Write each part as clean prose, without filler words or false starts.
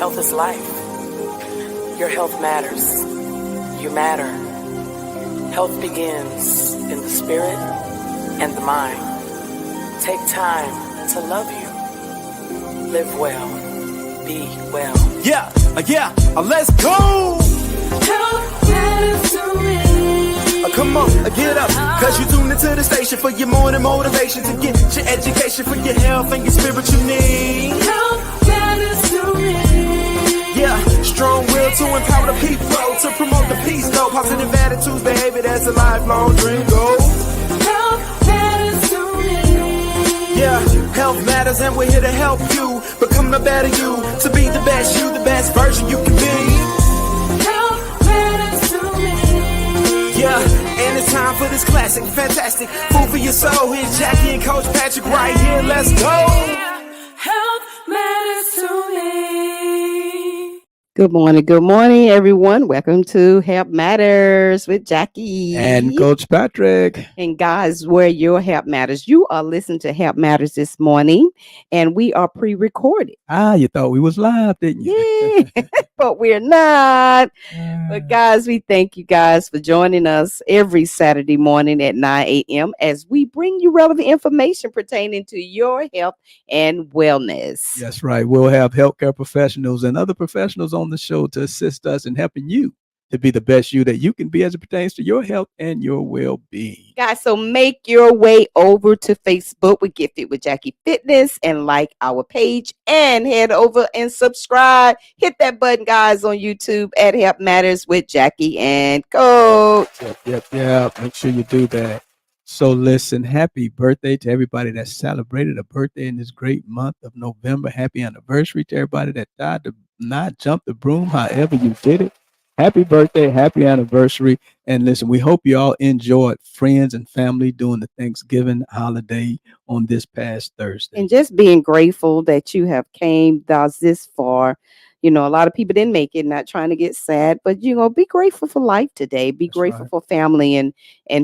Health is life. Your health matters. You matter. Health begins in the spirit and the mind. Take time to love you. Live well. Be well. Let's go. Health matters to me. Come on, get up, cause you tuned into the station for your morning motivation to get your education for your health and your spiritual needs. Health matters to me. Yeah, strong will to empower the people, to promote the peace, though. Positive attitudes, behavior, that's a lifelong dream goal. Health matters to me. Yeah, health matters and we're here to help you become the better you, to be the best you, the best version you can be. Health matters to me. Yeah, and it's time for this classic, fantastic food for your soul. Here's Jackie and Coach Patrick right here. Let's go. Health matters to me. Good morning, everyone. Welcome to Health Matters with Jackie and Coach Patrick. And guys, where your health matters. You are listening to Health Matters this morning, and we are pre-recorded. You thought we was live, didn't you? Yeah, but we're not. But guys, we thank you guys for joining us every Saturday morning at 9 a.m. as we bring you relevant information pertaining to your health and wellness. That's right. We'll have healthcare professionals and other professionals on the show to assist us in helping you to be the best you that you can be as it pertains to your health and your well-being. Guys, so make your way over to Facebook with Gifted with Jackie Fitness and like our page and head over and subscribe. Hit that button, guys, on YouTube at Health Matters with Jackie and Coach. Yep. Make sure you do that. So listen, happy birthday to everybody that celebrated a birthday in this great month of November. Happy anniversary to everybody that died to not jump the broom, however you did it. Happy birthday, happy anniversary. And listen, we hope you all enjoyed friends and family during the Thanksgiving holiday on this past Thursday. And just being grateful that you have came this far. You know, a lot of people didn't make it, not trying to get sad, but, be grateful for life today. Be That's grateful right. for family and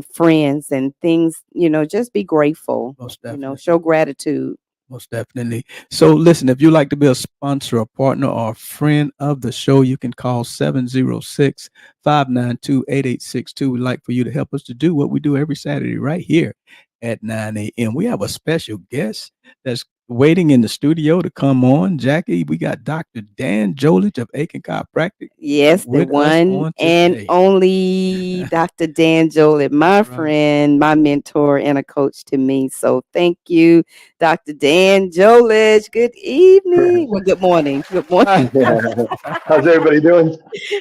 friends and things, just be grateful, Most definitely. show gratitude. Most definitely. So listen, if you'd like to be a sponsor, a partner, or a friend of the show, you can call 706-592-8862. We'd like for you to help us to do what we do every Saturday right here at 9 a.m. We have a special guest that's waiting in the studio to come on. Jackie, we got Dr. Dan Jolich of Aiken Chiropractic. Yes, the one and only Dr. Dan Jolich, my friend, my mentor, and a coach to me. So thank you, Dr. Dan Jolich. Good evening. Well, good morning. Good morning. How's everybody doing?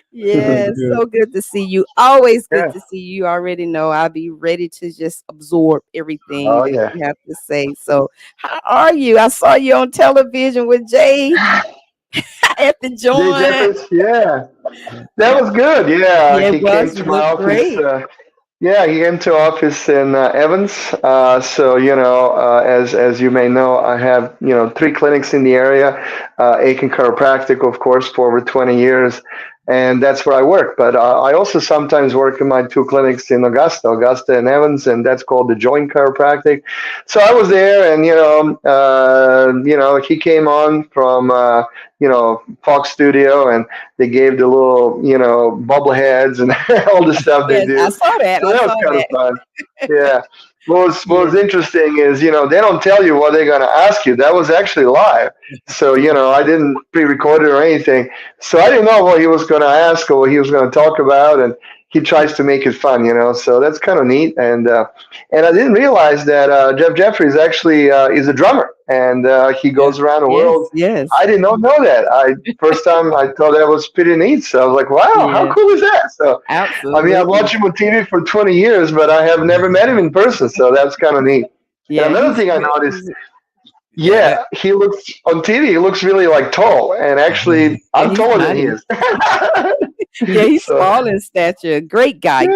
Yes, so good to see you. Always good to see you. You already know I'll be ready to just absorb everything that you have to say. So how are you? I saw you on television with Jay at the joint. Yeah, that was good. Yeah, he came to my office. He came to office in Evans. So as you may know, I have 3 clinics in the area. Aiken Chiropractic, of course, for over 20 years. And that's where I work. But I also sometimes work in my 2 clinics in Augusta and Evans, and that's called the Joint Chiropractic. So I was there, and he came on from Fox Studio, and they gave the little bubble heads and all the stuff they do. I saw that. So that was kind of fun. Yeah. What was interesting is, they don't tell you what they're going to ask you. That was actually live. So, I didn't pre-record it or anything. So I didn't know what he was going to ask or what he was going to talk about. And he tries to make it fun, so that's kind of neat. And I didn't realize that Jeff Jeffries actually is a drummer, and he goes around the world. Yes. I did not know that. First time I thought that was pretty neat. So I was like, wow, how cool is that? So, absolutely. I've watched him on TV for 20 years, but I have never met him in person. So that's kind of neat. Yeah, and another thing I noticed, he looks on TV, he looks really tall. And actually, I'm taller than he is. He's small in stature. Great guy.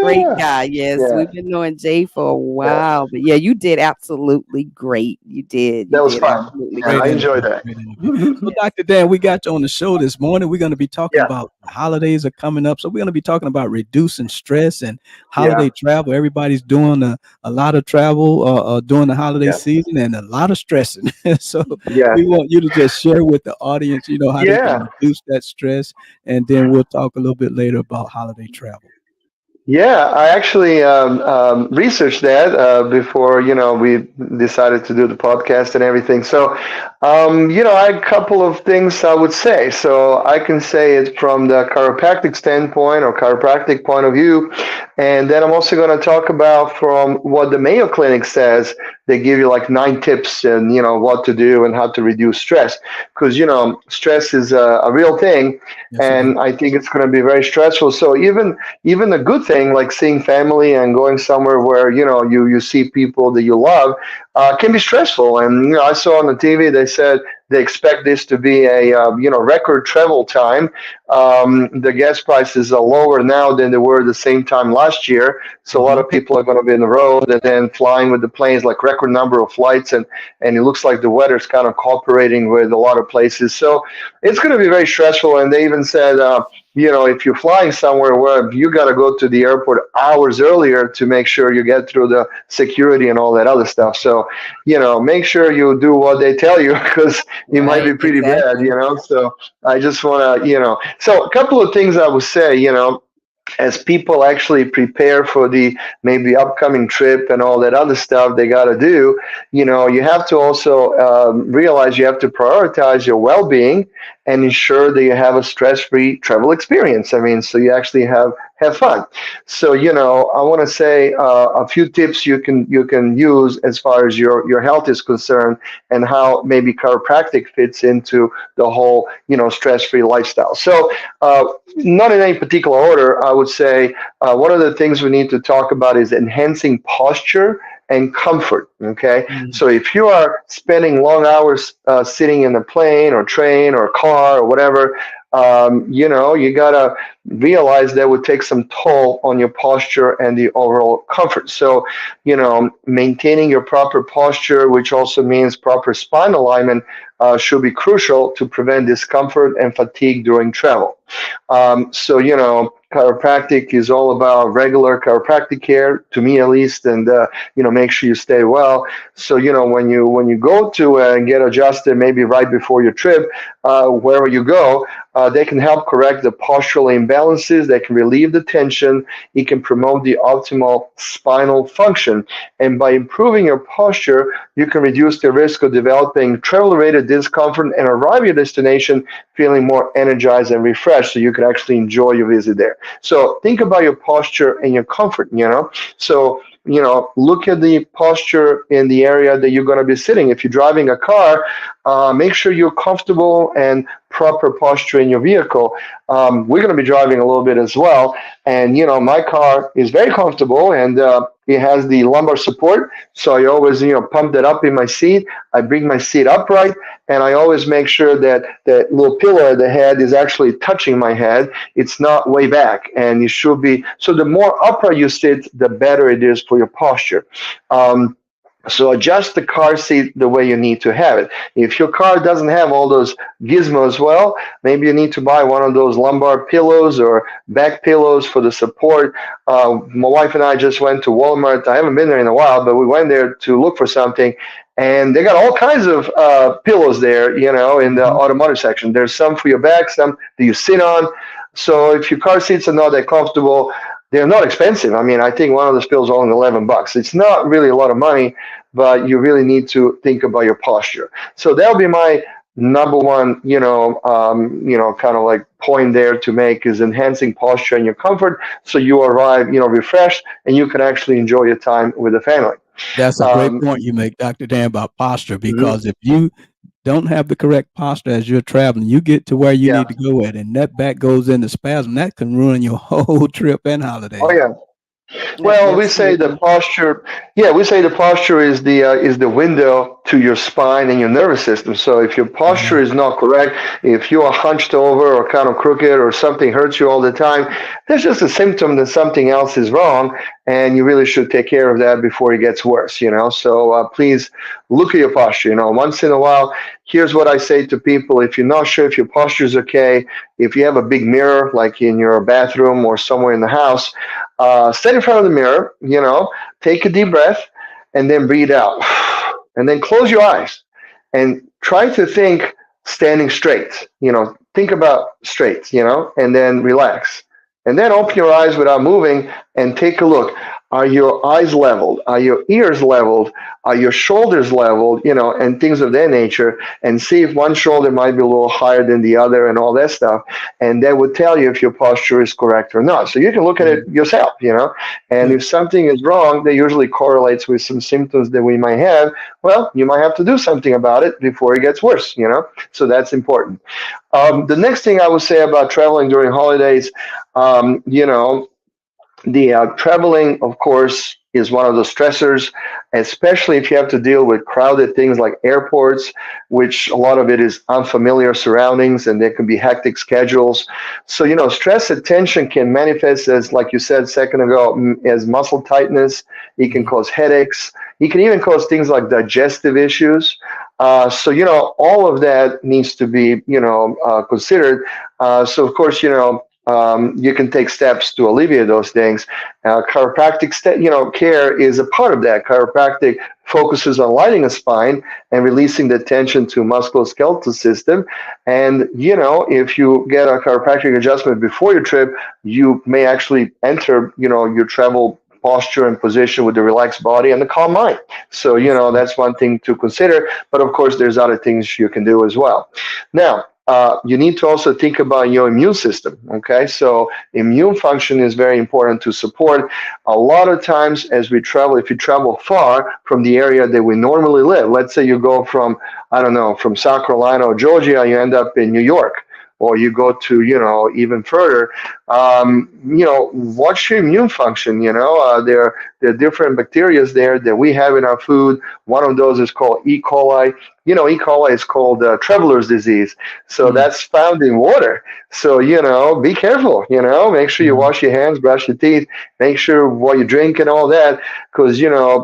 Yes, we've been knowing Jay for a while. But you did absolutely great. You did. That was fun. I enjoyed that. So, Dr. Dan, we got you on the show this morning. We're going to be talking about holidays are coming up. So we're going to be talking about reducing stress and Yeah. holiday travel. Everybody's doing a lot of travel during the holiday Yeah. season and a lot of stressing. So Yeah. we want you to just share with the audience, how they can Yeah. reduce that stress. And then we'll talk a little bit later about holiday travel. Yeah, I actually researched that before, we decided to do the podcast and everything. So, I had a couple of things I would say. So I can say it from the chiropractic standpoint or chiropractic point of view. And then I'm also going to talk about from what the Mayo Clinic says. They give you like 9 tips and, what to do and how to reduce stress. Because, stress is a real thing. Yes, it is. And I think it's going to be very stressful. So even a good thing like seeing family and going somewhere where you see people that you love can be stressful. And I saw on the TV they said they expect this to be a record travel time. The gas prices are lower now than they were the same time last year. So a lot Mhm. of people are going to be on the road and then flying with the planes, like record number of flights, and it looks like the weather's kind of cooperating with a lot of places. So it's going to be very stressful. And they even said if you're flying somewhere where you got to go to the airport hours earlier to make sure you get through the security and all that other stuff. So, make sure you do what they tell you because it might Right, be pretty bad, exactly. So I just want to, so a couple of things I would say, as people actually prepare for the maybe upcoming trip and all that other stuff they got to do, you have to also realize you have to prioritize your well-being and ensure that you have a stress-free travel experience. I mean, so you actually have fun. So, I want to say a few tips you can use as far as your health is concerned and how maybe chiropractic fits into the whole, stress-free lifestyle. So, not in any particular order, I would say one of the things we need to talk about is enhancing posture and comfort. Okay, Mm. so if you are spending long hours sitting in a plane or train or car or whatever, you gotta realize that would take some toll on your posture and the overall comfort. So, maintaining your proper posture, which also means proper spine alignment, should be crucial to prevent discomfort and fatigue during travel. So, chiropractic is all about regular chiropractic care, to me at least, and make sure you stay well. So, when you go to and get adjusted, maybe right before your trip, wherever you go, they can help correct the postural imbalances. They can relieve the tension. It can promote the optimal spinal function. And by improving your posture, you can reduce the risk of developing travel-related discomfort and arrive at your destination feeling more energized and refreshed so you can actually enjoy your visit there. So think about your posture and your comfort, So, look at the posture in the area that you're going to be sitting. If you're driving a car, make sure you're comfortable and proper posture in your vehicle. We're going to be driving a little bit as well. And, my car is very comfortable and it has the lumbar support. So I always, pump that up in my seat. I bring my seat upright and I always make sure that that little pillow at the head is actually touching my head. It's not way back and it should be. So the more upright you sit, the better it is for your posture. So adjust the car seat the way you need to have it. If your car doesn't have all those gizmos, well, maybe you need to buy one of those lumbar pillows or back pillows for the support. My wife and I just went to Walmart. I haven't been there in a while, but we went there to look for something. And they got all kinds of pillows there, in the Mhm. automotive section. There's some for your back, some that you sit on. So if your car seats are not that comfortable, they're not expensive. I mean, I think one of the pills is only $11. It's not really a lot of money, but you really need to think about your posture. So that'll be my number one, kind of like point there to make is enhancing posture and your comfort, so you arrive, refreshed, and you can actually enjoy your time with the family. That's a great Um, point you make, Dr. Dan, about posture, mhm, because if you don't have the correct posture as you're traveling, you get to where you yeah. need to go at, and that back goes into spasm. That can ruin your whole trip and Oh holidays. yeah. Yep, Well, we say the absolutely. posture. Yeah, we say the posture is the window to your spine and your nervous system. So if your posture Mhm. is not correct, if you are hunched over or kind of crooked or something hurts you all the time, that's just a symptom that something else is wrong. and you really should take care of that before it gets worse. So please look at your posture. Once in a while. Here's what I say to people: if you're not sure if your posture is okay, if you have a big mirror like in your bathroom or somewhere in the house, stand in front of the mirror. Take a deep breath and then breathe out, and then close your eyes and try to think standing straight. Think about straight. And then relax. And then open your eyes without moving and take a look. Are your eyes leveled? Are your ears leveled? Are your shoulders leveled? And things of that nature. And see if one shoulder might be a little higher than the other and all that stuff. And that would tell you if your posture is correct or not. So you can look at it yourself, And if something is wrong, that usually correlates with some symptoms that we might have. Well, you might have to do something about it before it gets worse, So that's important. The next thing I would say about traveling during holidays, the traveling, of course, is one of the stressors, especially if you have to deal with crowded things like airports, which a lot of it is unfamiliar surroundings and there can be hectic schedules. So, stress and tension can manifest as, like you said a second ago, as muscle tightness. It can cause headaches. It can even cause things like digestive issues. So, all of that needs to be, considered. So, of course, you can take steps to alleviate those things. Chiropractic, care is a part of that. Chiropractic focuses on lightening the spine and releasing the tension to musculoskeletal system. And, if you get a chiropractic adjustment before your trip, you may actually enter, your travel posture and position with the relaxed body and the calm mind. So, that's one thing to consider. But of course, there's other things you can do as well. Now, you need to also think about your immune system. Okay, so immune function is very important to support. A lot of times as we travel, if you travel far from the area that we normally live, let's say you go from, I don't know, from South Carolina or Georgia, you end up in New York, or you go to, even further, watch your immune function. There are different bacteria there that we have in our food. One of those is called E. coli. E. coli is called traveler's disease. So that's found in water. So, be careful, make sure you wash your hands, brush your teeth, make sure what you drink and all that. Because,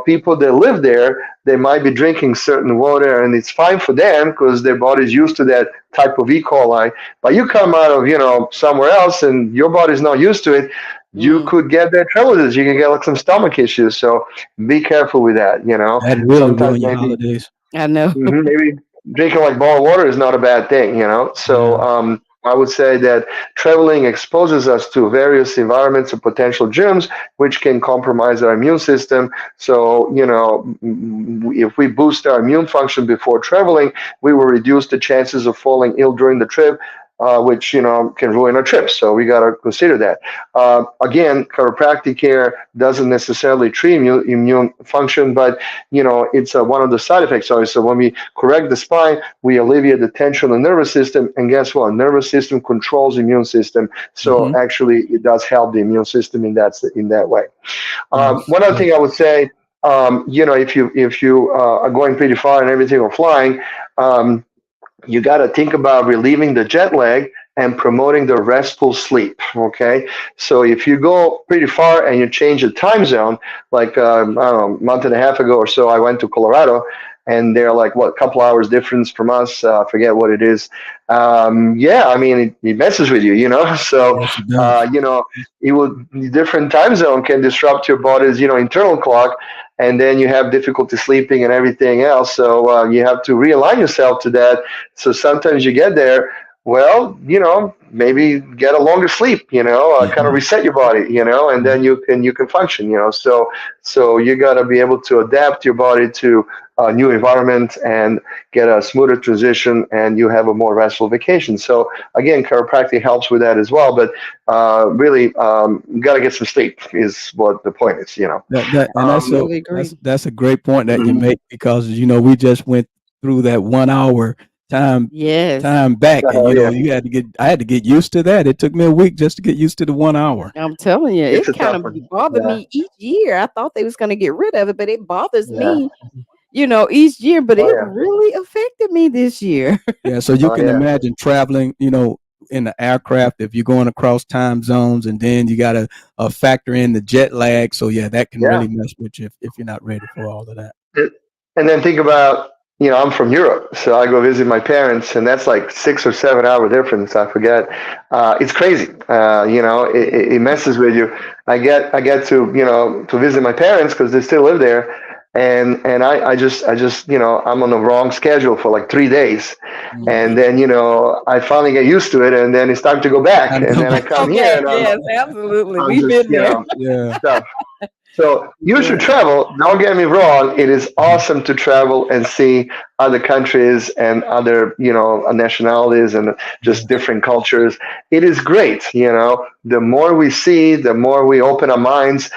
people that live there, they might be drinking certain water and it's fine for them because their body's used to that type of E. coli. But you come out of, somewhere else and your body's not used to it, you could get that travelers. You can get like some stomach issues. So be careful with that, That really Sometimes ruin your maybe, holidays. I know. maybe drinking like bottled water is not a bad thing, So I would say that traveling exposes us to various environments and potential germs, which can compromise our immune system. So, if we boost our immune function before traveling, we will reduce the chances of falling ill during the trip, which can ruin our trip. So we got to consider that. Again, chiropractic care doesn't necessarily treat immune function, but it's one of the side effects. So when we correct the spine, we alleviate the tension on the nervous system, and guess what? Nervous system controls immune system. So actually, it does help the immune system in that way. One other thing I would say, if you are going pretty far and everything or flying. You got to think about relieving the jet lag and promoting the restful sleep. Okay, so if you go pretty far and you change the time zone, like I don't know, a month and a half ago or so, I went to Colorado, and they're like a couple hours difference from us. I forget what it is. It messes with you, So it would different time zone can disrupt your body's internal clock. And then you have difficulty sleeping and everything else. So you have to realign yourself to that. So sometimes you get there, maybe get a longer sleep, kind of reset your body, and then you can function, So you got to be able to adapt your body to a new environment and get a smoother transition, and you have a more restful vacation. So again, chiropractic helps with that as well. But really, you got to get some sleep is what the point is, That's a great point that you make, because we just went through that 1 hour time back, and I had to get used to that. It took me a week just to get used to the 1 hour. I'm telling you, it kind of bothered me each year. I thought they was going to get rid of it, but it bothers me, each year. But it really affected me this year. Yeah, so you can imagine traveling, in the aircraft, if you're going across time zones, and then you got to factor in the jet lag. So yeah, that can Yeah. really mess with you if you're not ready for all of that. And then think about, I'm from Europe, so I go visit my parents, and that's like 6 or 7 hour difference. I forget. It's crazy. It messes with you. I get to visit my parents because they still live there, and I just I'm on the wrong schedule for like 3 days, Mhm. and then I finally get used to it, and then it's time to go back, and then I come here, Okay, and yes, absolutely. I'm We've just been there. Yeah. stuff. So you should Yeah. travel. Don't get me wrong. It is awesome to travel and see other countries and other, nationalities and just Yes. different cultures. It is great. The more we see, the more we open our minds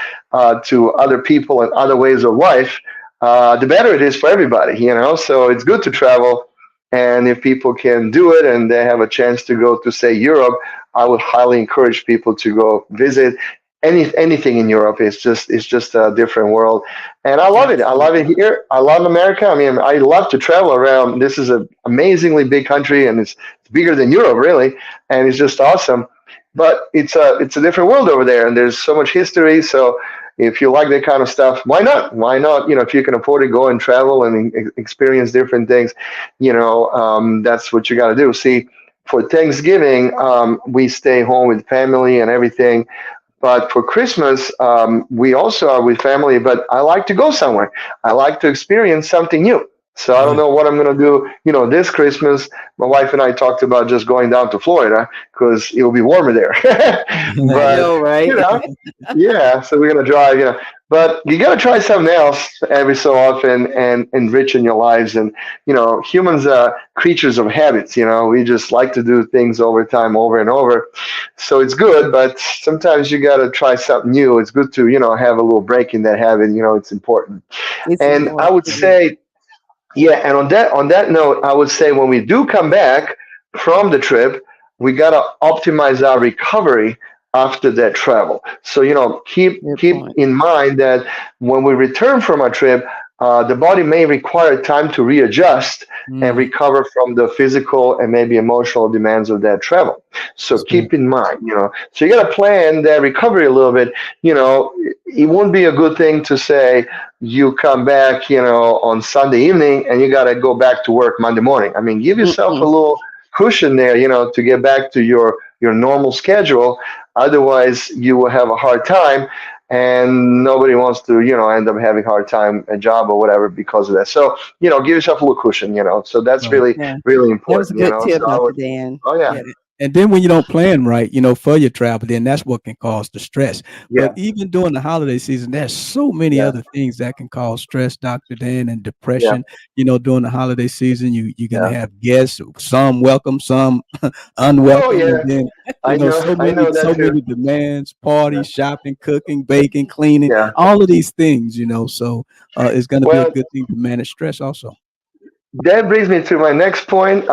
to other people and other ways of life, the better it is for everybody. So it's good to travel. And if people can do it and they have a chance to go to, say, Europe, I would highly encourage people to go visit anything in Europe. It's just a different world, and I love it. I love it Absolutely. here. I love America. I mean, I love to travel around. This is an amazingly big country, and it's bigger than Europe, really, and it's just awesome. But it's a different world over there, and there's so much history. So if you like that kind of stuff, why not? Why not? If you can afford it, go and travel and experience different things. That's what you got to do. See, for Thanksgiving, we stay home with family and everything, but for Christmas, we also are with family, but I like to go somewhere. I like to experience something new. So I don't Yeah. know what I'm going to do, this Christmas. My wife and I talked about just going down to Florida because it'll be warmer there. I But, know, right? you know, yeah, so we're going to drive. But you got to try something else every so often and enrich in your lives. And, humans are creatures of habits. We just like to do things over time, over and over. So it's good, but sometimes you got to try something new. It's good to, have a little break in that habit. It's important. It's And I would important. say, yeah, and on that note, I would say when we do come back from the trip, we gotta optimize our recovery after that travel. So Good keep point. in mind that when we return from our trip, the body may require time to readjust and Mm, recover from the physical and maybe emotional demands of that travel. So that's good. keep in mind. So you gotta plan that recovery a little bit. It won't be a good thing to say you come back, on Sunday evening and you got to go back to work Monday morning. I mean, give yourself a Mm-mm. little cushion there, to get back to your normal schedule. Otherwise, you will have a hard time, and nobody wants to, end up having a hard time a job or whatever because of that. So, give yourself a little cushion. So that's Right. really, Yeah. really That was a important. good tip, So I Dr. would, Dan. oh yeah, Yeah. And then when you don't plan right, for your travel, then that's what can cause the stress. But yeah, even during the holiday season, there's so many yeah, other things that can cause stress, Dr. Dan, and yeah, depression. During the holiday season, you're gonna yeah. have guests, some welcome, some Oh unwelcome, yeah, and then I know, so I many know that so too. many demands, Yeah, parties, shopping, cooking, baking, cleaning, yeah. all of these things. So it's gonna be a Well, good thing to manage stress also. that brings me to my next point.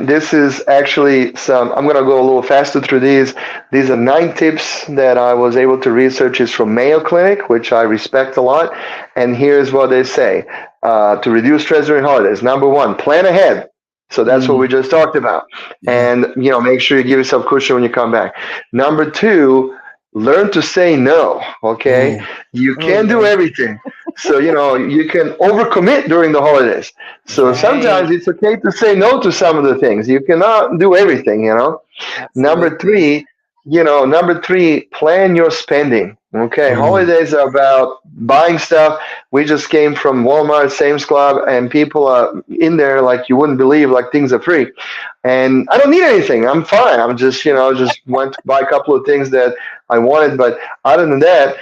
This is actually I'm going to go a little faster through these. These are 9 tips that I was able to research. Is from Mayo Clinic, which I respect a lot. And here's what they say to reduce stress during holidays. Number one, plan ahead. So that's what Mm, we just talked about. yeah. And, make sure you give yourself cushion when you come back. Number two, learn to say no. Okay. Oh, You Oh, can't do yes. everything. So, you can overcommit during the holidays. that's So right. Right. sometimes it's okay to say no to some of the things. You cannot do everything. Number Absolutely. three, plan your spending. Okay, Oh, holidays are about buying stuff. We just came from Walmart, Sam's Club, and people are in there like you wouldn't believe, like things are free. And I don't need anything. I'm fine. I'm just, just went to buy a couple of things that I wanted. But other than that,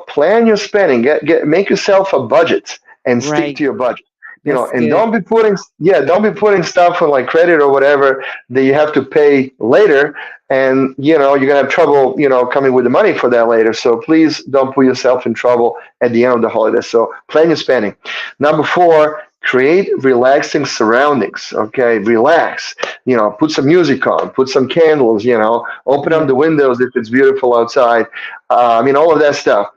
plan your spending. Make yourself a budget and stick Right. to your budget. That's And good. don't be putting stuff on like credit or whatever that you have to pay later, and you're gonna have trouble, coming with the money for that later. So please don't put yourself in trouble at the end of the holiday. So plan your spending. Number four, create relaxing surroundings. Okay, relax. Put some music on, put some candles. Open Yeah. up the windows if it's beautiful outside. All of that stuff.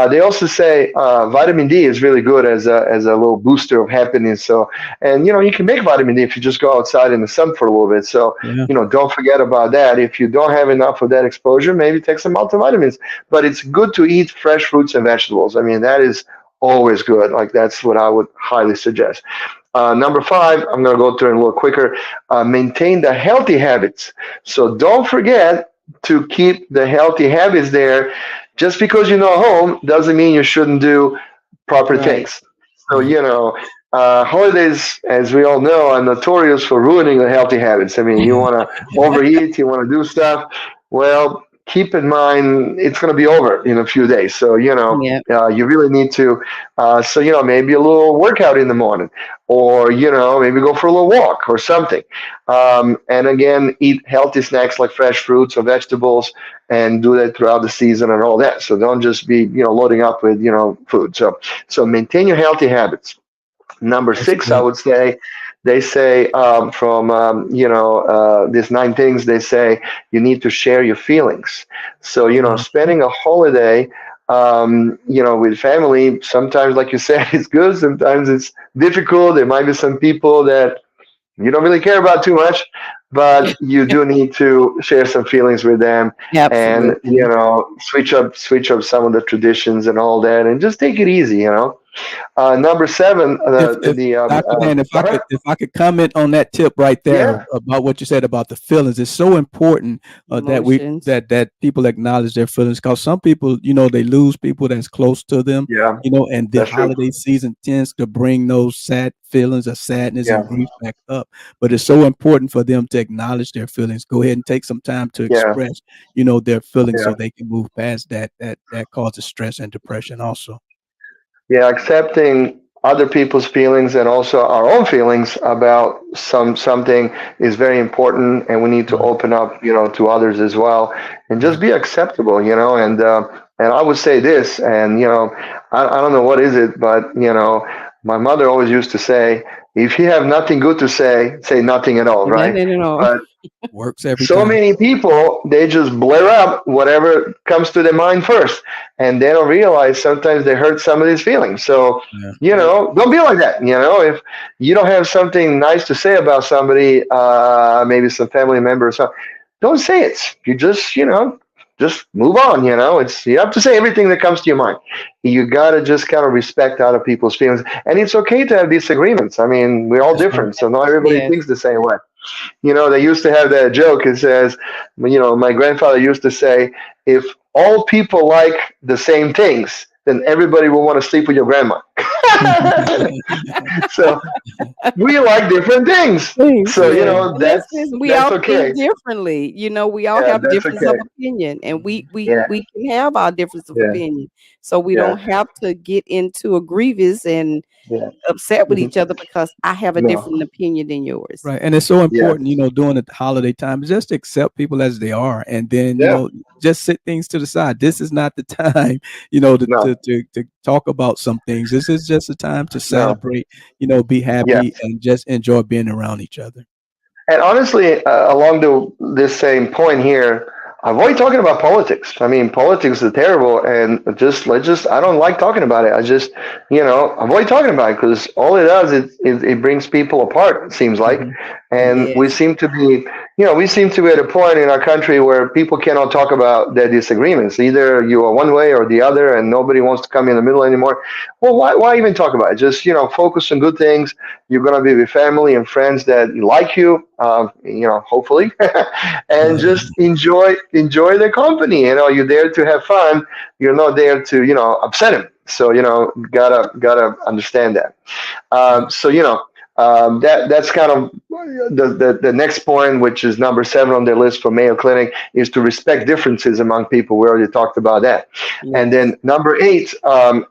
They also say vitamin D is really good as a little booster of happiness. So, and you can make vitamin D if you just go outside in the sun for a little bit. So, Yeah. don't forget about that. If you don't have enough of that exposure, maybe take some multivitamins. But it's good to eat fresh fruits and vegetables. That is always good. Like that's what I would highly suggest. Number 5, I'm going to go through it a little quicker. Maintain the healthy habits. So don't forget to keep the healthy habits there. Just because you know home doesn't mean you shouldn't do proper Right. things. So, Right. holidays, as we all know, are notorious for ruining the healthy habits. You want to overeat, you want to do stuff. Well, keep in mind it's going to be over in a few days. So, Yeah. you really need to, maybe a little workout in the morning, or, maybe go for a little walk or something. And again, eat healthy snacks like fresh fruits or vegetables, and do that throughout the season and all that. So don't just be, loading up with, food. So maintain your healthy habits. Number That's 6, I good. would say, they say from these 9 things. They say you need to share your feelings. So Mhm. spending a holiday, with family. Sometimes, like you said, it's good. Sometimes it's difficult. There might be some people that you don't really care about too much, but you do need to share some feelings with them, and Absolutely. switch up some of the traditions and all that, and just take it easy. Number 7, If the Dr. Dan, uh-huh. if I could comment on that tip right there Yeah, about what you said about the feelings, it's so important Emotions. that people acknowledge their feelings, because some people, they lose people that's close to them, yeah, and the that's true. holiday season tends to bring those sad feelings of sadness Yeah, and grief back up. But it's so important for them to acknowledge their feelings. Go ahead and take some time to yeah, express, their feelings, yeah. so they can move past that causes stress and depression also. Yeah, accepting other people's feelings and also our own feelings about something is very important, and we need to Right, open up, to others as well, and just right. be acceptable, and I would say this, and I don't know what is it, but my mother always used to say, if you have nothing good to say nothing at all, right? Nothing at all. But Works every so time. many people, they just blare up whatever comes to their mind first, and they don't realize sometimes they hurt somebody's feelings. So Yeah. Yeah. don't be like that. If you don't have something nice to say about somebody, maybe some family member or something, don't say it. You just move on. You have to say everything that comes to your mind. You gotta just kind of respect other people's feelings, and it's okay to have disagreements. We're all That's right. different, so not everybody Yes. thinks the same way. They used to have that joke. It says, my grandfather used to say, if all people like the same things, then everybody will want to sleep with your grandma. So we like different things. Things, So, yes. And that's we that's all okay. think differently. We all Yeah, have that's difference of okay. opinion, and Yeah, we can have our difference of yeah, opinion. So we yeah, don't have to get into a grievous and yeah. upset with Mhm. each other because I have a No. different opinion than yours. Right. And it's so Yes. important, during the holiday time, just accept people as they are, and then, Yeah. just sit things to the side. This is not the time, No. to talk about some things. This is just a time to No. celebrate, be happy, Yes. and just enjoy being around each other. And honestly, along this same point here, avoid talking about politics. Politics is terrible, and I don't like talking about it. I just, avoid talking about it, because all it does is it brings people apart. It seems like, Mhm. and Yes. we seem to be at a point in our country where people cannot talk about their disagreements. Either you are one way or the other, and nobody wants to come in the middle anymore. Well, why even talk about it? Just focus on good things. You're going to be with family and friends that like you, hopefully, and just enjoy the company. You're there to have fun. You're not there to upset him. So gotta understand that. Right. So that's kind of the next point, which is number 7 on their list for Mayo Clinic, is to respect differences among people. We already talked about that. And Yes. then number 8,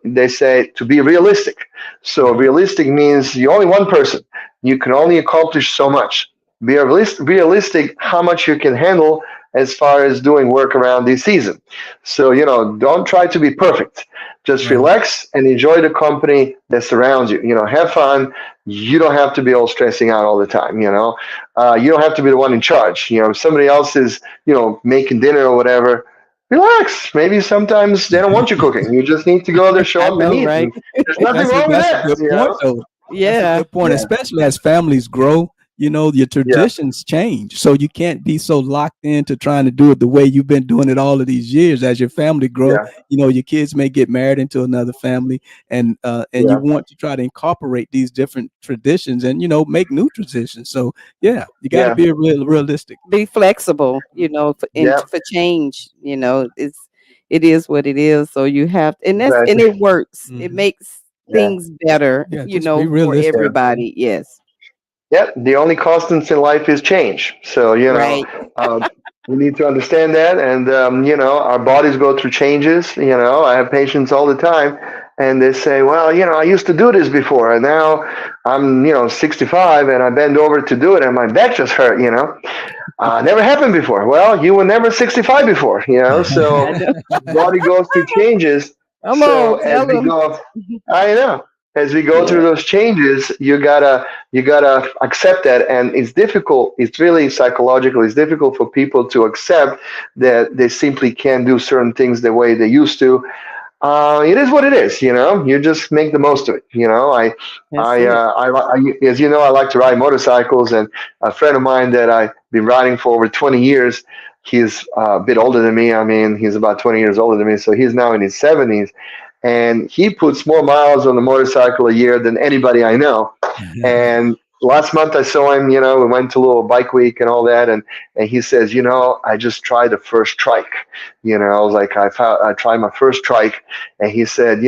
they say to be realistic. So Right. realistic means you're only one person. You can only accomplish so much. Be realistic how much you can handle as far as doing work around this season. So don't try to be perfect. Just Right. relax and enjoy the company that surrounds you. Have fun. you don't have to be all stressing out all the time. You don't have to be the one in charge. If somebody else is, making dinner or whatever, relax. Maybe sometimes they don't want you cooking. You just need to go there, show I up and know, eat. right? And there's nothing wrong with That's a that. good point though. That's a Yeah. good point, Yeah. especially as families grow. Your Yeah. traditions change, so you can't be so locked into trying to do it the way you've been doing it all of these years. As your family grow, Yeah. your kids may get married into another family, and you Yeah. want to try to incorporate these different traditions and make new traditions. So yeah, you got to Yeah. be realistic. Be flexible, Yeah. for change. It is what it is. So you have, and Exactly. it works. It Hmm. makes Yeah. things better, Yeah, just be for realistic. Yeah. everybody. Yes. Yeah, the only constants in life is change. So, Right. we need to understand that. And, our bodies go through changes. I have patients all the time and they say, well, I used to do this before and now I'm, 65 and I bend over to do it and my back just hurt. Never happened before. Well, you were never 65 before. So I know. the body goes through changes. Come So on, as tell we them. go, I know. As we go through Yeah. those changes, you gotta accept that, and it's difficult. It's really psychological. It's difficult for people to accept that they simply can't do certain things the way they used to. It is what it is. You just make the most of it. That's it. As you know, I like to ride motorcycles, and a friend of mine that I've been riding for over 20 years. He's a bit older than me. I mean, he's about 20 years older than me, so he's now in his 70s, and he puts more miles on the motorcycle a year than anybody I know. And last month I saw him, we went to a little bike week and all that. And he says, I just tried the first trike. I was like, I tried my first trike. And he said,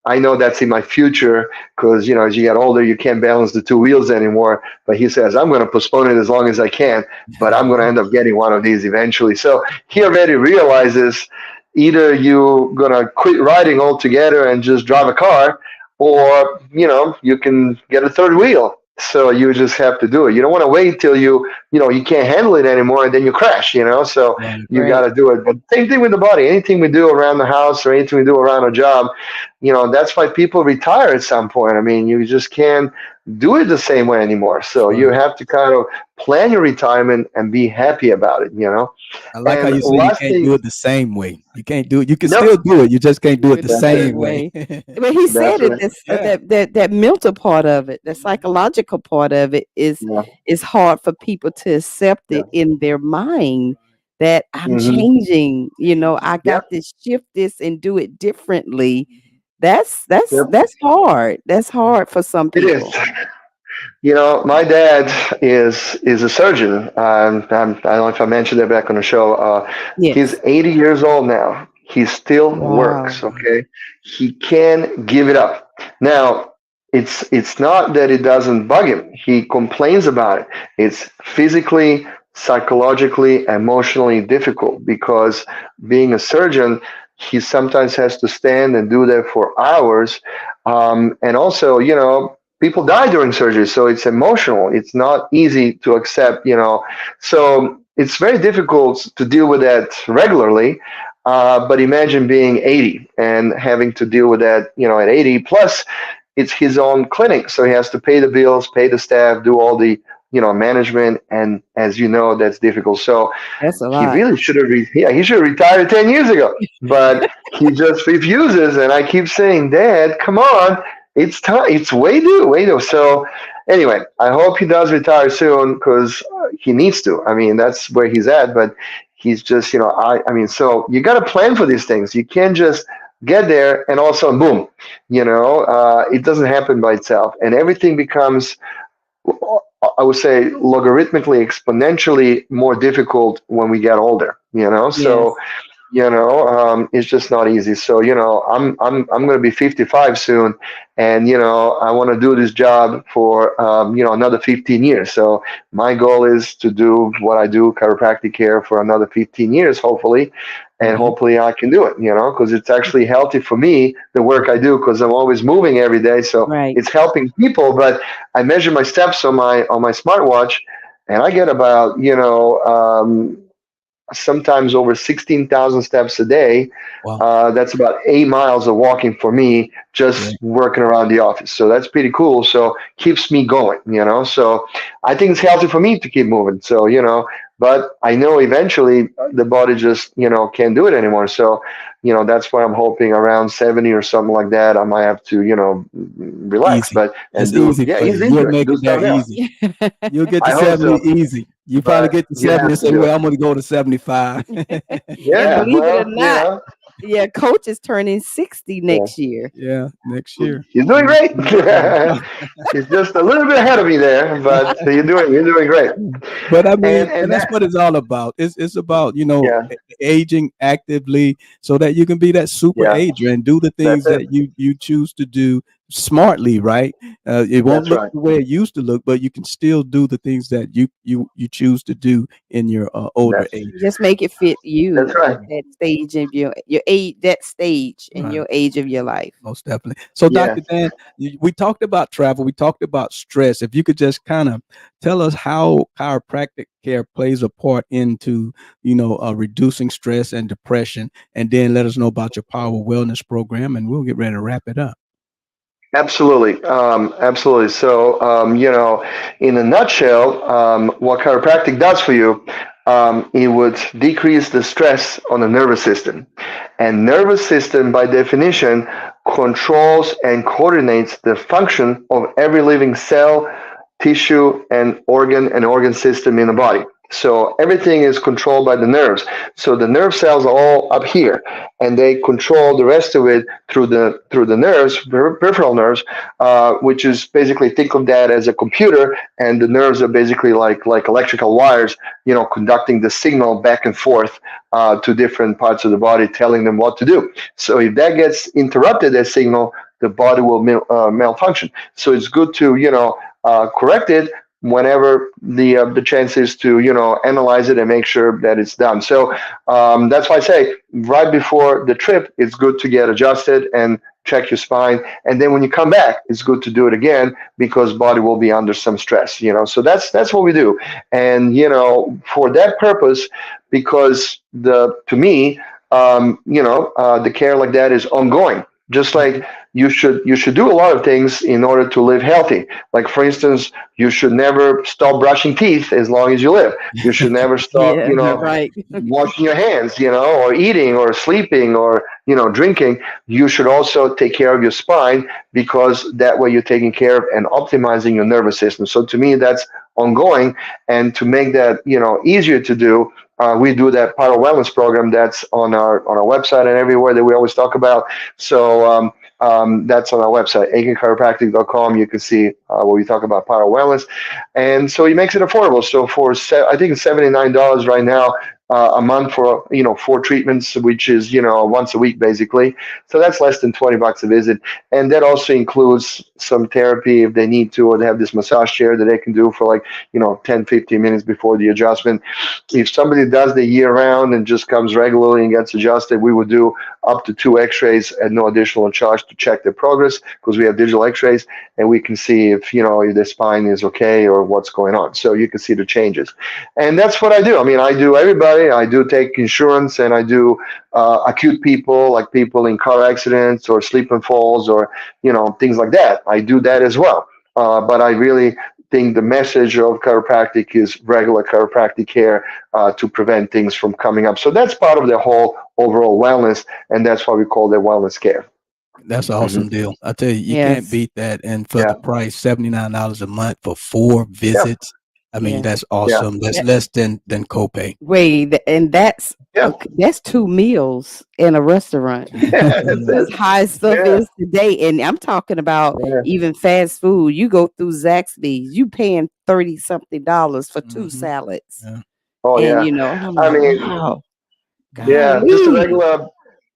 I know that's in my future because, as you get older, you can't balance the two wheels anymore. But he says, I'm going to postpone it as long as I can, but I'm going to end up getting one of these eventually. So he already realizes either you're going to quit riding altogether and just drive a car, or you can get a third wheel. So you just have to do it. You don't want to wait till you can't handle it anymore and then you crash. So Right. you Right. got to do it. But same thing with the body. Anything we do around the house or anything we do around a job, that's why people retire at some point. I mean, you just can't do it the same way anymore. So That's you right. have to kind of plan your retirement and be happy about it. I like how And you say you last can't do thing, it the same way. You can't do it. You can nope, still do it. You just can't do Do it it the the that's it. same same way. way. But he That's said it. right. This Yeah. that mental part of it, the psychological part of it Yeah. is hard for people to accept Yeah. it in their mind that I'm Hmm. changing. I got Yep. to shift this and do it differently. That's that's Yep. that's hard. That's hard for some It is. people. My dad is a surgeon. I don't know if I mentioned that back on the show. He's Yes. 80 years old now. He still Wow. works. Okay, he can give it up. Now, it's not that it doesn't bug him. He complains about it. It's physically, psychologically, emotionally difficult because being a surgeon, he sometimes has to stand and do that for hours. And also, people die during surgery, so it's emotional. It's not easy to accept. So it's very difficult to deal with that regularly. But imagine being 80 and having to deal with that, at 80. Plus, it's his own clinic, so he has to pay the bills, pay the staff, do all the management, and as you know, that's difficult. So That's a he lot. really should have, yeah, he should have retired 10 years ago, but he just refuses. And I keep saying, Dad, come on, it's time. It's way due. So anyway, I hope he does retire soon because he needs to. I mean, that's where he's at, but he's just, I mean, so you got to plan for these things. You can't just get there and all of a sudden, boom, it doesn't happen by itself. And everything becomes, I would say, logarithmically, exponentially more difficult when we get older. So Yes. it's just not easy. So I'm going to be 55 soon, and I want to do this job for another 15 years. So my goal is to do what I do, chiropractic care, for another 15 years, hopefully, and Hmm. hopefully I can do it. Because it's actually healthy for me, the work I do, because I'm always moving every day. So Right. it's helping people. But I measure my steps on my smartwatch, and I get about sometimes over 16,000 steps a day. Wow. That's about 8 miles of walking for me, Yeah. just working around the office. So that's pretty cool. So keeps me going, So I think it's healthy for me to keep moving. So, but I know eventually the body just, can't do it anymore. So, that's why I'm hoping around 70 or something like that. I might have to, relax, Easy. but It's and do, easy yeah, for you. ease You'll into it, make do it there something else. easy. You'll get to I hope 70 so, easy. You probably but get to you 70 have and to say, do well, it. I'm going to go to 75. And Yeah, believe it or well, not, yeah, coach is turning 60 yeah. next year. Yeah, next year. He's doing Next great. year. Yeah. He's just a little bit ahead of me there, but you're doing great. But I And mean, and and that's that what it's all about. It's about, yeah, aging actively so that you can be that super yeah, ager and do the that's things it. that you choose to do smartly, right? It won't That's look right. the way it used to look, but you can still do the things that you choose to do in your older That's age. Just make it fit that's you right. at that stage of your age, that stage in Right. your age of your life. Most definitely. So, Yeah, Dr. Dan, we talked about travel. We talked about stress. If you could just kind of tell us how chiropractic care plays a part into, reducing stress and depression, and then let us know about your Power Wellness program, and we'll get ready to wrap it up. absolutely, absolutely. So, in a nutshell, what chiropractic does for you, it would decrease the stress on the nervous system. And nervous system, by definition, controls and coordinates the function of every living cell, tissue, and organ system in the body. So everything is controlled by the nerves. So the nerve cells are all up here, and they control the rest of it through the nerves, peripheral nerves, which is basically, think of that as a computer, and the nerves are basically like electrical wires, conducting the signal back and forth to different parts of the body, telling them what to do. So if that gets interrupted, that signal, the body will malfunction. So it's good to correct it whenever the chance is to analyze it and make sure that it's done. So that's why I say right before the trip, it's good to get adjusted and check your spine, and then when you come back, it's good to do it again because body will be under some stress. So that's what we do, and for that purpose, because to me, the care like that is ongoing. Just like you should do a lot of things in order to live healthy. Like, for instance, you should never stop brushing teeth as long as you live. You should never stop, Yeah, right. washing your hands, or eating or sleeping or, drinking. You should also take care of your spine because that way you're taking care of and optimizing your nervous system. So to me, that's ongoing. And to make that, easier to do, we do that Power Wellness program that's on our website and everywhere that we always talk about. So that's on our website, aikenchiropractic.com. You can see where we talk about Power Wellness, and so he makes it affordable. So for I think it's $79 right now a month for 4 treatments, which is once a week basically. So that's less than $20 a visit, and that also includes some therapy if they need to, or they have this massage chair that they can do for like 10-15 minutes before the adjustment. If somebody does the year round and just comes regularly and gets adjusted, we would do up to 2 X-rays at no additional charge to check their progress, because we have digital X-rays and we can see if the spine is okay or what's going on. So you can see the changes, and that's what I do. I mean, I do everybody. I do take insurance, and I do acute people, like people in car accidents or slip and falls or things like that. I do that as well. But I really think the message of chiropractic is regular chiropractic care to prevent things from coming up. So that's part of the whole overall wellness, and that's why we call it wellness care. That's an Hmm. awesome deal. I tell you, you can't Yes. beat that. And for the Yeah, price, $79 a month for 4 yeah, visits. I mean, Yeah. that's yeah, awesome. That's That, less than copay. wait, and that's yeah. okay, that's 2 meals in a restaurant. That's As it. high as stuff Yeah, is today, and I'm talking about yeah. even fast food. You go through Zaxby's, you paying 30 something dollars for 2 salads, Yeah. Oh and yeah. I'm I like, mean, wow, yeah, just a golly,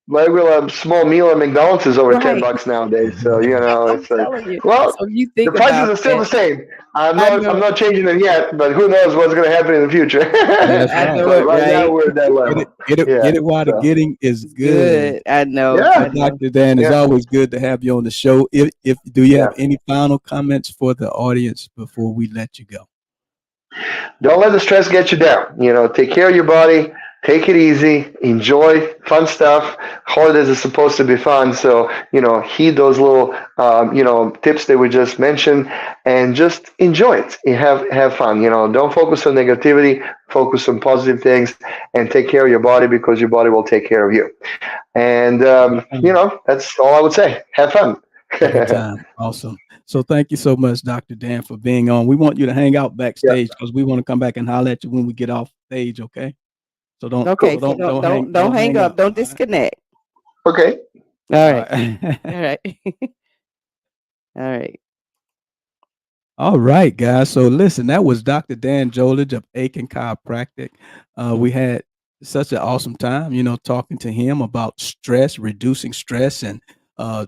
regular small meal at McDonald's is over ten right? bucks nowadays. So I'm it's like, telling you. well, So you the think prices about are still the that. same. I'm I not I'm know, not changing them yet, but who knows what's going to happen in the future. That's I right. know But it, right now right? we're at that Get it, level. get it, Yeah. get it while the So getting is It's good. good. I know, Well, I yeah, know. Dr. Dan, it's yeah, always good to have you on the show. If do you yeah. have any final comments for the audience before we let you go? Don't let the stress get you down. Take care of your body, take it easy, enjoy fun stuff. Holidays are supposed to be fun, so heed those little tips that we just mentioned, and just enjoy it. And have fun. Don't focus on negativity. Focus on positive things, and take care of your body because your body will take care of you. And that's all I would say. Have fun. Anytime. Awesome. So thank you so much, Dr. Dan, for being on. We want you to hang out backstage because we want to come back and holler at you when we get off stage. Okay. So don't hang up. Don't disconnect. Okay. All right. All right. All right. All right, guys. So listen, that was Dr. Dan Jolich of Aiken Chiropractic. We had such an awesome time, talking to him about stress, reducing stress, and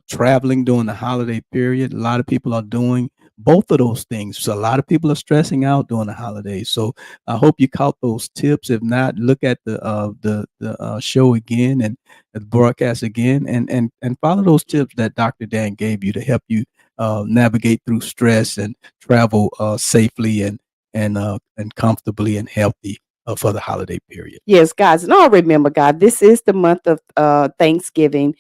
traveling during the holiday period. A lot of people are doing both of those things. So a lot of people are stressing out during the holidays. So I hope you caught those tips. If not, look at the show again and the broadcast again, and follow those tips that Dr. Dan gave you to help you navigate through stress and travel safely and comfortably and healthy for the holiday period. Yes, guys. And all remember, God, this is the month of Thanksgiving.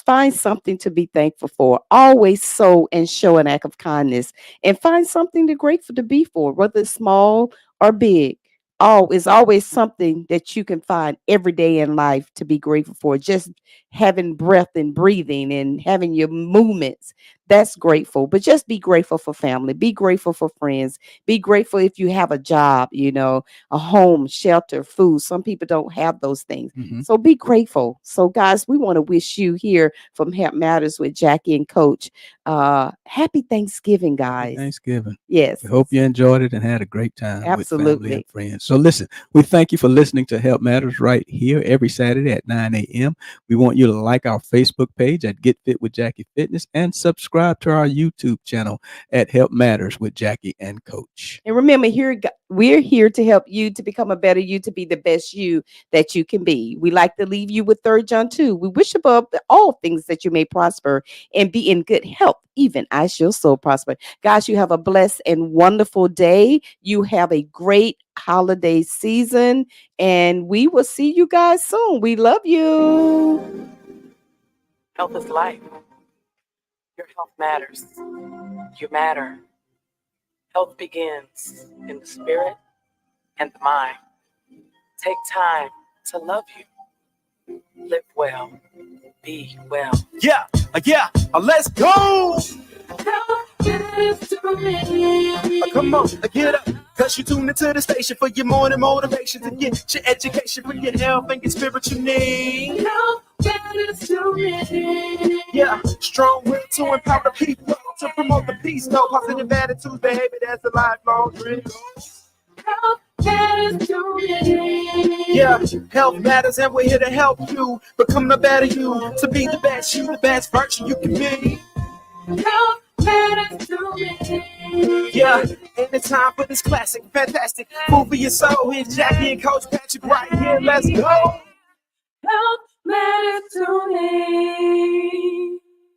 Find something to be thankful for. Always sow and show an act of kindness, and find something to grateful to be for, whether it's small or big. Is always something that you can find every day in life to be grateful for. Just having breath and breathing and having your movements. That's grateful. But just be grateful for family. Be grateful for friends. Be grateful if you have a job, a home, shelter, food. Some people don't have those things. Mhm. So be grateful. So, guys, we want to wish you here from Help Matters with Jackie and Coach. Happy Thanksgiving, guys. Happy Thanksgiving. Yes. We hope you enjoyed it and had a great time with family Absolutely. and friends. So listen, we thank you for listening to Help Matters right here every Saturday at 9 a.m. We want you to like our Facebook page at Get Fit with Jackie Fitness and subscribe to our YouTube channel at Help Matters with Jackie and Coach. And remember, we're here to help you to become a better you, to be the best you that you can be. We like to leave you with 3 John 2. We wish above all things that you may prosper and be in good health, even as your soul prosper. Guys, you have a blessed and wonderful day. You have a great holiday season, and we will see you guys soon. We love you. Health is life. Your health matters. You matter. Health begins in the spirit and the mind. Take time to love you. Live well. Be well. Yeah, let's go. Health matters to me. Come on, get up. Cause you tune into the station for your morning motivation to get your education for your health and your spiritual need. Health matters to me. Yeah, strong will to empower the people, to promote the peace, no positive attitudes, behavior that's a lifelong dream. Health matters to me. Yeah, health matters and we're here to help you become the better you, to be the best you, the best version you can be. Health matters to me. Yeah, and it's time for this classic, fantastic food for your soul. Here's Jackie and Coach Patrick right here. Let's go. Health matters to me.